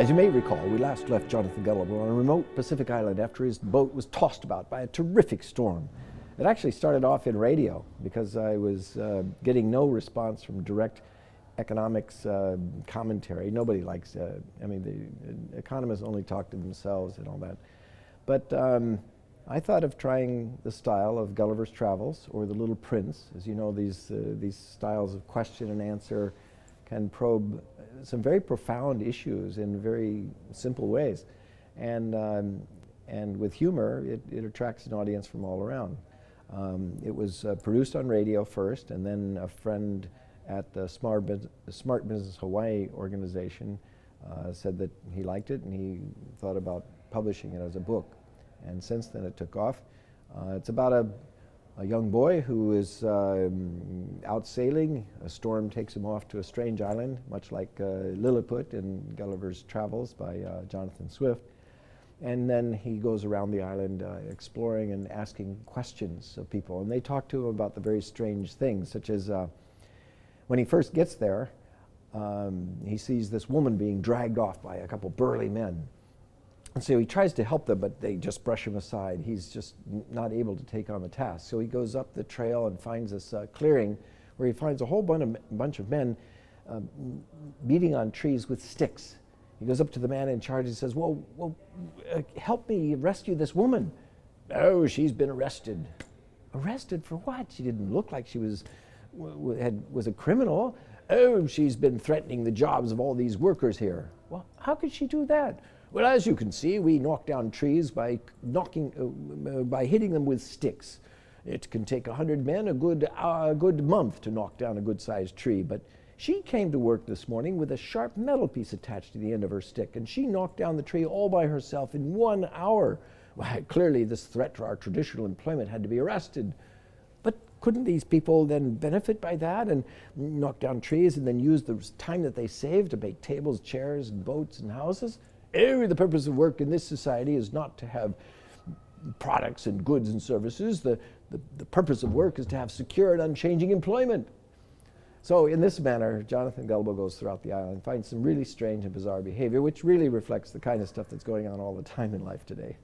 As you may recall, we last left Jonathan Gullible on a remote Pacific island after his boat was tossed about by a terrific storm. It actually started off in radio because I was getting no response from direct economics commentary. Nobody likes, the economists only talk to themselves and all that. But I thought of trying the style of Gulliver's Travels or The Little Prince. As you know, these styles of question and answer can probe some very profound issues in very simple ways. And with humor, it attracts an audience from all around. It was produced on radio first, and then a friend at the Smart Business Hawaii organization said that he liked it and he thought about publishing it as a book. And since then it took off. It's about a young boy who is out sailing. A storm takes him off to a strange island, much like Lilliput in Gulliver's Travels by Jonathan Swift. And then he goes around the island exploring and asking questions of people. And they talk to him about the very strange things, such as when he first gets there, he sees this woman being dragged off by a couple burly men. And so he tries to help them, but they just brush him aside. He's just not able to take on the task. So he goes up the trail and finds this clearing where he finds a whole bunch of men beating on trees with sticks. He goes up to the man in charge and says, well, help me rescue this woman. Oh, she's been arrested. Arrested for what? She didn't look like she was a criminal. Oh, she's been threatening the jobs of all these workers here. Well, how could she do that? Well, as you can see, we knock down trees by hitting them with sticks. It can take 100 men a good month to knock down a good-sized tree, but she came to work this morning with a sharp metal piece attached to the end of her stick, and she knocked down the tree all by herself in 1 hour. Why, clearly this threat to our traditional employment had to be arrested. But couldn't these people then benefit by that and knock down trees and then use the time that they saved to make tables, chairs, and boats and houses? The purpose of work in this society is not to have products and goods and services. The purpose of work is to have secure and unchanging employment. So in this manner, Jonathan Gullible goes throughout the island, finds some really strange and bizarre behavior, which really reflects the kind of stuff that's going on all the time in life today.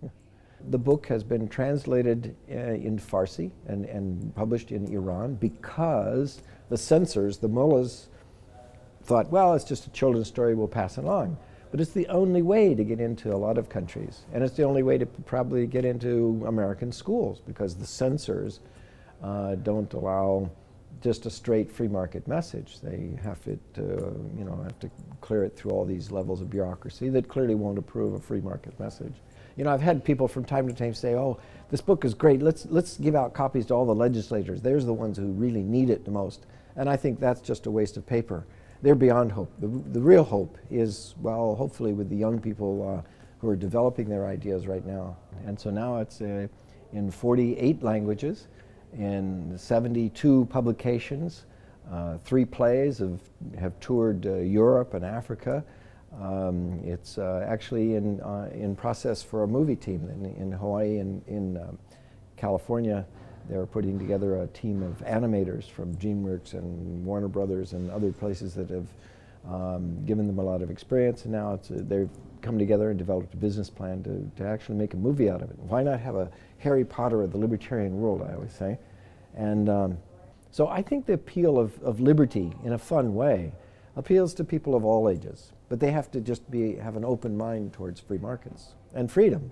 The book has been translated in Farsi and published in Iran because the censors, the mullahs, thought, well, it's just a children's story, we'll pass it along. But it's the only way to get into a lot of countries. And it's the only way to probably get into American schools because the censors don't allow just a straight free market message. They have to clear it through all these levels of bureaucracy that clearly won't approve a free market message. You know, I've had people from time to time say, oh, this book is great, let's give out copies to all the legislators. They're the ones who really need it the most. And I think that's just a waste of paper. They're beyond hope. The real hope is, well, hopefully with the young people who are developing their ideas right now. And so now it's in 48 languages, in 72 publications, 3 plays have toured Europe and Africa. It's actually in process for a movie team in Hawaii and in California. They're putting together a team of animators from DreamWorks and Warner Brothers and other places that have given them a lot of experience, and now they've come together and developed a business plan to actually make a movie out of it. Why not have a Harry Potter of the libertarian world, I always say. And so I think the appeal of liberty in a fun way appeals to people of all ages, but they have to just have an open mind towards free markets and freedom.